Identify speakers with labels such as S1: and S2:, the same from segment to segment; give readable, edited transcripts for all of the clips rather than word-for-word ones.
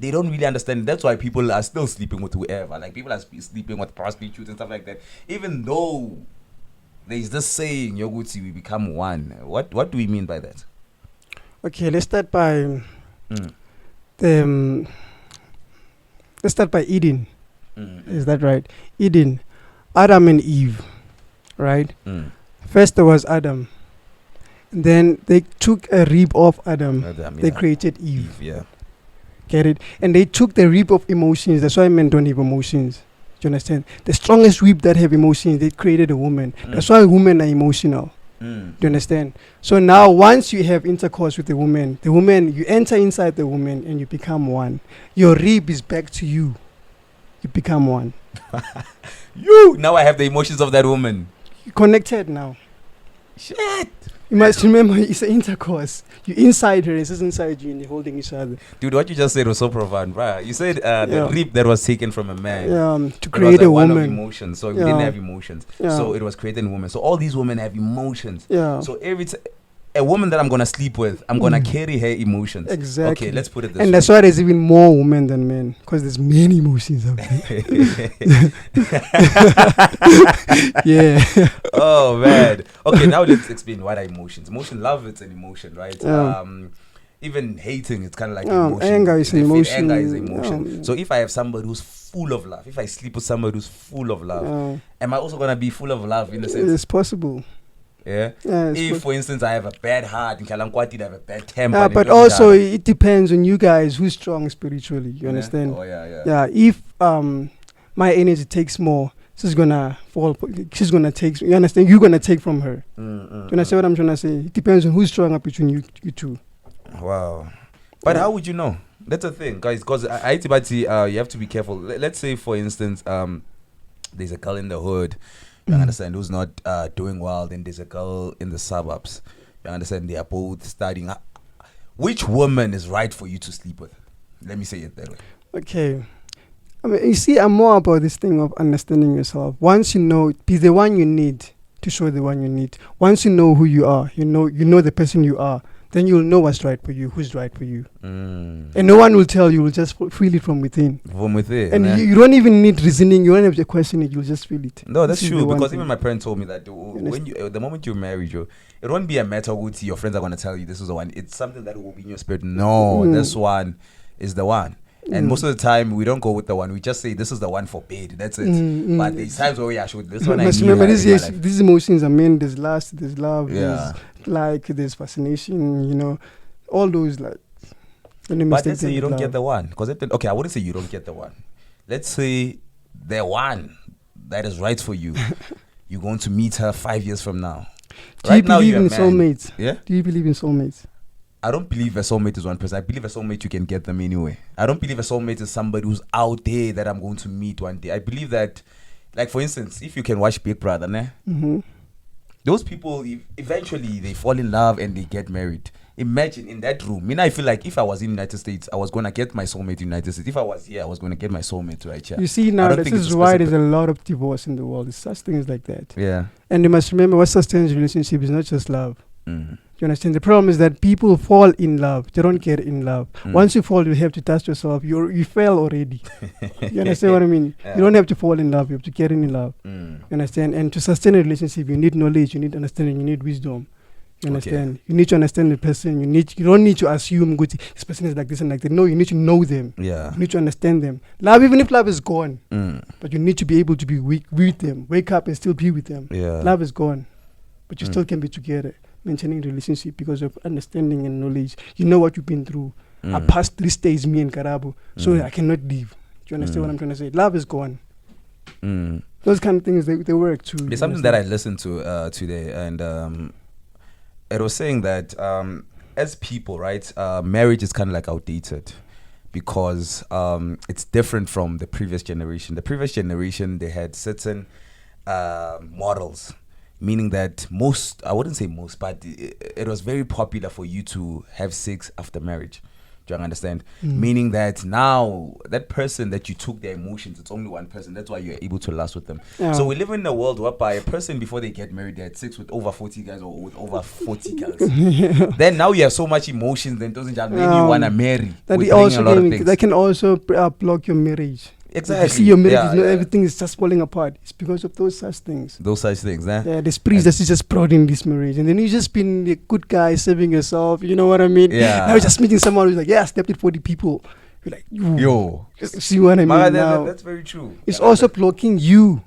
S1: they don't really understand. That's why people are still sleeping with whoever. Like people are sleeping with prostitutes and stuff like that. Even though there's this saying, Yoguti, we become one. What do we mean by that?
S2: Okay, let's start by the. Let's start by Eden. Is that right? Eden, Adam and Eve, right? First there was Adam. Then they took a rib of Adam. They created Eve.
S1: Yeah.
S2: Get it? And they took the rib of emotions. That's why men don't have emotions. Do you understand? The strongest rib that have emotions, they created a woman. That's why women are emotional. Do you understand? So now once you have intercourse with the woman, you enter inside the woman and you become one. Your rib is back to you. You become one.
S1: Now I have the emotions of that woman.
S2: You're connected now.
S1: Shit.
S2: You must remember it's an intercourse. You're inside her, she's inside you, and you're holding each other.
S1: Dude, what you just said was so profound, right? You said the rib that was taken from a man.
S2: To create a woman.
S1: One of emotions, so we didn't have emotions. So it was created in women. So all these women have emotions. So a woman that I'm gonna sleep with, I'm gonna carry her emotions.
S2: Exactly.
S1: Okay, let's put it this
S2: and
S1: way.
S2: That's why there's even more women than men, because there's many emotions out there. Yeah.
S1: Oh man. Okay, now let's explain what are emotions. Love, it's an emotion, right? Even hating, it's kind of like emotion.
S2: Anger is an emotion.
S1: Anger is an emotion. So if I have somebody who's full of love, if I sleep with somebody who's full of love, am I also gonna be full of love in a sense?
S2: It's possible.
S1: Yeah. If, for instance, I have a bad heart, in Kalankwati, I have a bad temper.
S2: But also, it depends on you guys who's strong spiritually. You understand?
S1: Oh yeah.
S2: Yeah. If my energy takes more, she's gonna fall. She's gonna take. You understand? You're gonna take from her. Do you understand what I'm trying to say? It depends on who's stronger between you two.
S1: Wow. But how would you know? That's the thing, guys. Because you have to be careful. Let's say, for instance, there's a girl in the hood. You understand, who's not doing well, then there's a girl in the suburbs. You understand, they are both studying. Which woman is right for you to sleep with? Let me say it that way.
S2: Okay. I mean, you see, I'm more about this thing of understanding yourself. Once you know, be the one you need to show the one you need. Once you know who you are, you know the person you are, then you'll know what's right for you, who's right for you. And no one will tell you, you'll just feel it from within. And you don't even need reasoning, you don't have to question it, you'll just feel it.
S1: No, that's true, because even my parents told me that when the moment you're married, it won't be a matter of your friends are going to tell you this is the one. It's something that will be in your spirit. No, this one is the one. And most of the time, we don't go with the one. We just say, this is the one for bed. That's it. But there's times where we actually, this one I need.
S2: Remember, these emotions are mean. There's lust, there's love, there's fascination, all those, like.
S1: But let's say you don't get the one. I wouldn't say you don't get the one. Let's say the one that is right for you, you're going to meet her 5 years from now.
S2: Do you believe in soulmates?
S1: Yeah?
S2: Do you believe in soulmates?
S1: I don't believe a soulmate is one person. I believe a soulmate, you can get them anyway. I don't believe a soulmate is somebody who's out there that I'm going to meet one day. I believe that, like for instance, if you can watch Big Brother, those people, eventually they fall in love and they get married. Imagine in that room. I feel like if I was in the United States, I was going to get my soulmate in the United States. If I was here, I was going to get my soulmate right here.
S2: You see, now this is why there's a lot of divorce in the world. It's such things like that.
S1: Yeah.
S2: And you must remember, what sustains a relationship is not just love. You understand? The problem is that people fall in love. They don't get in love. Once you fall, you have to test yourself. You fell already. You understand what I mean? Yeah. You don't have to fall in love. You have to get in love. You understand? And to sustain a relationship, you need knowledge, you need understanding, you need wisdom. You understand? You need to understand the person. You don't need to assume this person is like this and like that. No, you need to know them.
S1: Yeah.
S2: You need to understand them. Love, even if love is gone, but you need to be able to be with them. Wake up and still be with them.
S1: Yeah.
S2: Love is gone, but you still can be together, maintaining the relationship because of understanding and knowledge. You know what you've been through. I passed 3 stages, me and Karabo, so I cannot leave. Do you understand what I'm trying to say? Love is gone. Those kind of things, they work too.
S1: There's something that I listened to today, and it was saying that as people, right, marriage is kind of like outdated because it's different from the previous generation. The previous generation, they had certain models, meaning that I wouldn't say most, but it was very popular for you to have sex after marriage Do you understand? Meaning that now that person that you took their emotions, it's only one person. That's why you're able to last with them.
S2: Yeah.
S1: So we live in a world whereby a person before they get married, they had sex with over 40 guys or with over 40 girls. Then now you have so much emotions, then doesn't just make you wanna marry.
S2: That
S1: with
S2: it also
S1: a lot of
S2: can,
S1: things.
S2: that can also block your marriage.
S1: Exactly.
S2: You see your marriage,
S1: Yeah,
S2: is not,
S1: yeah.
S2: everything is just falling apart. It's because of those such things.
S1: Those such things, eh?
S2: Yeah, this priest that's just brought in this marriage, and then you just been a good guy, saving yourself. You know what I mean?
S1: Yeah.
S2: Now you're just meeting someone who's like, yeah, I slept with 40 people. You're like,
S1: Yo.
S2: see what I mean?
S1: Mara,
S2: Now
S1: that's very true.
S2: it's also blocking you,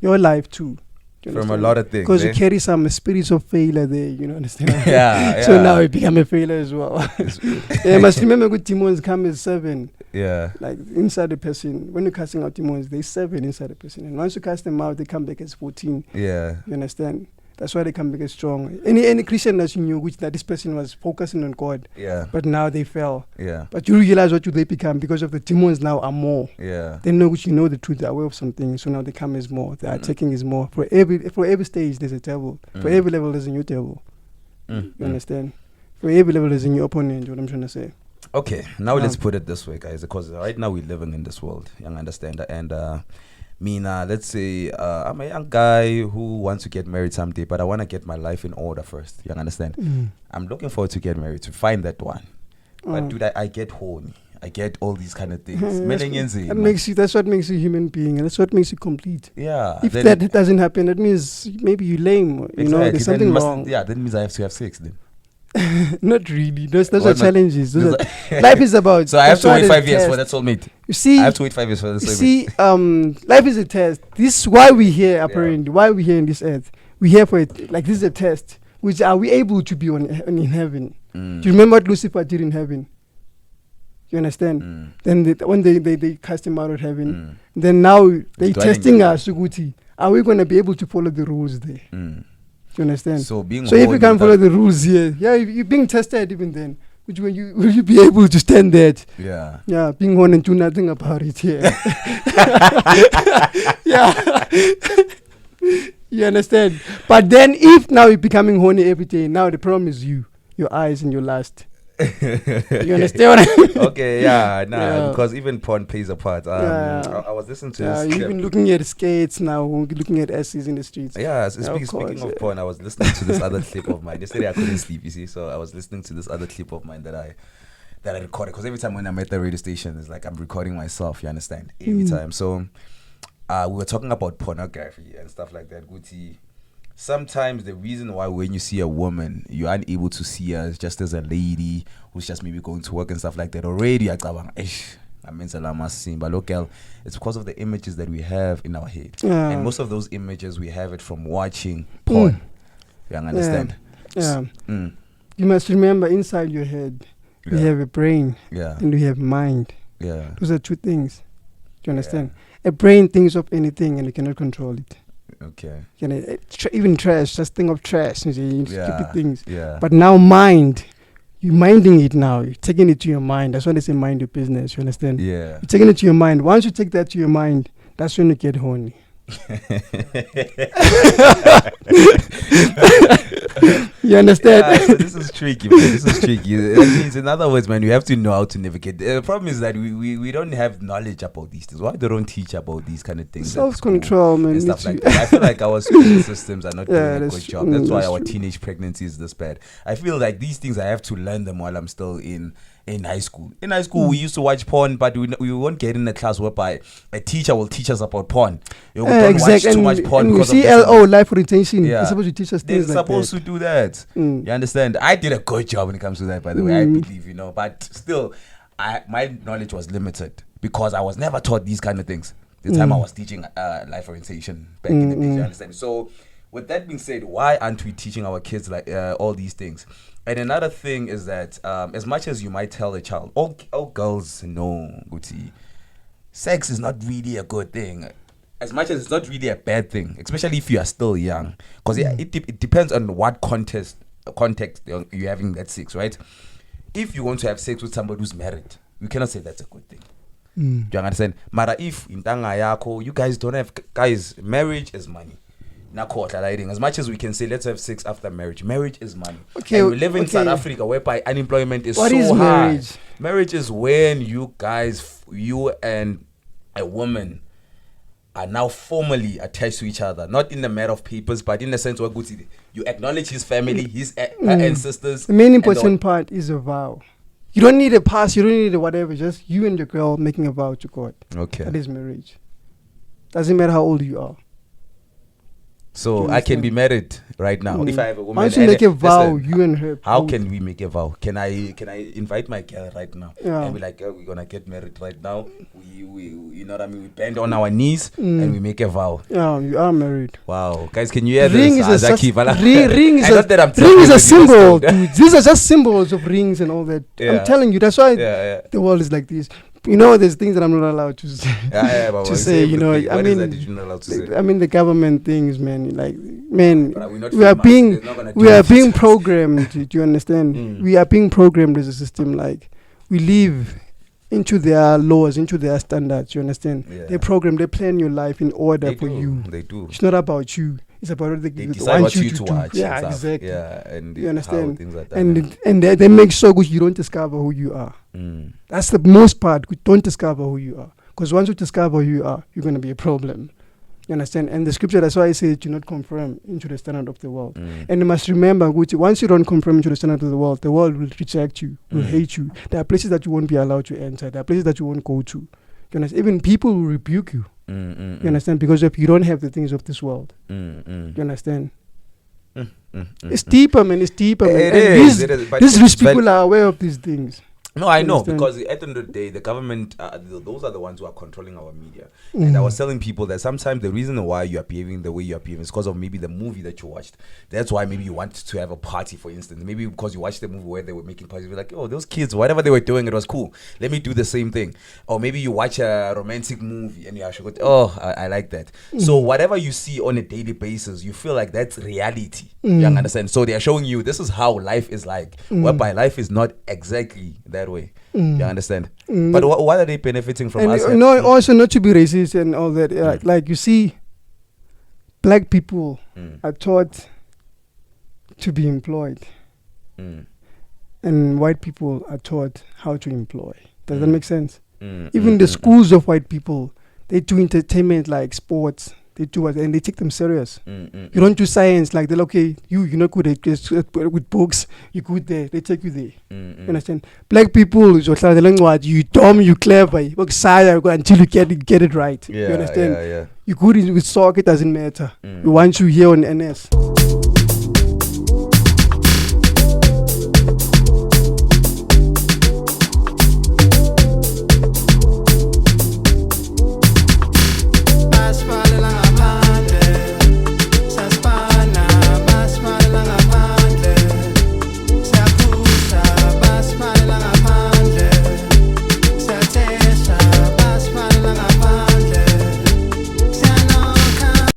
S2: your life too. Do you
S1: From a
S2: understand?
S1: lot of things.
S2: Because
S1: eh?
S2: you carry some spirits of failure there. You know, understand?
S1: Yeah,
S2: So
S1: yeah.
S2: now you become a failure as well. Yeah, must remember good demons come as 7.
S1: Yeah.
S2: Like inside the person, when you're casting out demons, there's 7 inside the person, and once you cast them out, they come back as 14.
S1: Yeah.
S2: You understand? That's why they come back as strong. Any Christian that you knew, which that this person was focusing on God,
S1: Yeah.
S2: but now they fell.
S1: Yeah.
S2: But you realize what they become because of the demons now are more.
S1: Yeah.
S2: They know which you know the truth, they're aware of something, so now they come as more. The attacking is more. For every stage there's a devil. For every level there's a new devil. You understand? For every level there's a new opponent. What I'm trying to say.
S1: Okay, now let's put it this way, guys, because right now we're living in this world, you understand? And let's say I'm a young guy who wants to get married someday, but I want to get my life in order first, you understand? I'm looking forward to get married, to find that one. But dude, I get horny. I get all these kind of things.
S2: That's what makes you a human being, and that's what makes you complete.
S1: Yeah.
S2: If that doesn't happen, that means maybe you're lame. You know, there's something wrong.
S1: Yeah, that means I have to have sex then.
S2: Not really. Those are
S1: What
S2: challenges. Life is about.
S1: So I have to wait 5 years
S2: test.
S1: for that soulmate.
S2: You see,
S1: I have to wait 5 years for that
S2: you
S1: soulmate.
S2: see, life is a test. This is why we're here. Apparently, why we're here in this earth. We're here for it. Like this is a test. Which are we able to be in heaven? Do you remember what Lucifer did in heaven? You understand? Then when they cast him out of heaven, then now they testing us. Are we going to be able to follow the rules there? You understand?
S1: So
S2: if you can't follow the rules here, you're being tested even then. Which will you be able to stand that?
S1: Yeah.
S2: Yeah, being on and do nothing about it here. Yeah. You understand? But then if now you're becoming horny every day, now the problem is you, your eyes and your lust. You understand what I mean?
S1: Okay, yeah, because even porn plays a part. I was listening to this.
S2: You've been looking at skates now, looking at S's in the streets.
S1: Yeah, speaking of porn, I was listening to this other clip of mine. Yesterday I couldn't sleep, you see, so I was listening to this other clip of mine that I recorded. Because every time when I'm at the radio station, it's like I'm recording myself, you understand? Every time. So we were talking about pornography and stuff like that. Guti, sometimes the reason why when you see a woman, you're unable to see her just as a lady who's just maybe going to work and stuff like that. Already, I mean, but look, girl, it's because of the images that we have in our head. And most of those images, we have it from watching porn. You understand?
S2: Yeah. You must remember, inside your head, you have a brain and you have mind.
S1: Yeah.
S2: Those are 2 things. Do you understand? A brain thinks of anything and you cannot control it.
S1: Okay.
S2: You know, even trash, just think of trash, you see, stupid things.
S1: Yeah.
S2: But now mind, you're minding it now. You're taking it to your mind. That's why they say mind your business. You understand?
S1: Yeah.
S2: You're taking it to your mind. Once you take that to your mind, that's when you get horny. You understand?
S1: Yeah, so this is tricky, man. This is tricky. That means, in other words, man, you have to know how to navigate. The problem is that we don't have knowledge about these things. Why they don't teach about these kind of things?
S2: Self-control, man.
S1: And stuff like that. I feel like our school systems are not doing a good job. That's why our
S2: true.
S1: teenage pregnancy is this bad. I feel like these things I have to learn them while I'm still in high school. In high school, we used to watch porn, but we won't get in a class whereby a teacher will teach us about porn. You don't watch too much porn.
S2: And you see LO, life orientation. They're supposed to teach us things
S1: They're
S2: like
S1: supposed to do that. You understand? I did a good job when it comes to that, by the way. I believe, but still, my knowledge was limited because I was never taught these kind of things. The time I was teaching life orientation back in the day, you understand? So, with that being said, why aren't we teaching our kids like all these things? And another thing is that as much as you might tell a child, all girls know, Guti, sex is not really a good thing. As much as it's not really a bad thing, especially if you are still young. Because it depends on what context you're having that sex, right? If you want to have sex with somebody who's married, you cannot say that's a good thing. Do you understand? Mara, if in Tanga Yako, you guys don't have, guys, marriage is money. As much as we can say let's have sex after marriage is money.
S2: Okay,
S1: and we live in South Africa whereby unemployment is
S2: what
S1: so
S2: is
S1: high.
S2: marriage?
S1: Marriage is when you and a woman are now formally attached to each other, not in the matter of papers, but in the sense where you acknowledge his family, his ancestors.
S2: The main important part is a vow. You don't need a pass, you don't need a whatever, just you and your girl making a vow to God.
S1: Okay.
S2: That is marriage. Doesn't matter how old you are.
S1: So I can be married right now if I have a woman.
S2: Once you make a vow, you and her.
S1: How can we make a vow? Can I invite my girl right now and be like, we're gonna get married right now? We you know what I mean? We bend on our knees and we make a vow.
S2: Yeah, you are married.
S1: Wow, guys, can you hear
S2: Ring
S1: this?
S2: ring is a symbol, dude. These are just symbols of rings and all that.
S1: Yeah.
S2: I'm telling you, that's why the world is like this. You know, there's things that I'm not allowed to say. To say, you know, I mean, the government things, man. Like, man, we are being programmed. Do you understand? We are being programmed as a system. Like, we live into their laws, into their standards. You understand? Yeah. They program, they plan your life in order for you.
S1: They do.
S2: It's not about you. It's about what they
S1: decide what you to watch.
S2: Yeah, exactly.
S1: Yeah, and
S2: you understand?
S1: Things like that,
S2: and they make sure you don't discover who you are. That's the most part. Don't discover who you are. Because once you discover who you are, you're going to be a problem. You understand? And the scripture, that's why I say do not conform into the standard of the world. And you must remember, once you don't conform into the standard of the world will reject you, will hate you. There are places that you won't be allowed to enter. There are places that you won't go to. You understand? Even people will rebuke you. You understand? Because if you don't have the things of this world. You understand? It's deeper, man. It's deeper, man.
S1: It is.
S2: These rich people are aware of these things.
S1: No, I know, because at the end of the day, the government, those are the ones who are controlling our media. And I was telling people that sometimes the reason why you are behaving the way you are behaving is because of maybe the movie that you watched. That's why maybe you want to have a party, for instance. Maybe because you watched the movie where they were making parties, you're like, oh, those kids, whatever they were doing, it was cool. Let me do the same thing. Or maybe you watch a romantic movie and you actually go, oh, I like that. So whatever you see on a daily basis, you feel like that's reality. You understand? So they are showing you this is how life is like, whereby life is not exactly that way. You understand? But what are they benefiting from us?
S2: No, also not to be racist and all that. Like you see, black people are taught to be employed, and white people are taught how to employ. Does that make sense? Even the schools of white people, they do entertainment like sports. They do it and they take them serious. You don't do science like they're like, okay, you're not good at with books, you're good there, they take you there. You understand? Black people, you dumb, you clever, until you get it right. You understand? You're good with soccer, it doesn't matter. We want you here on NS.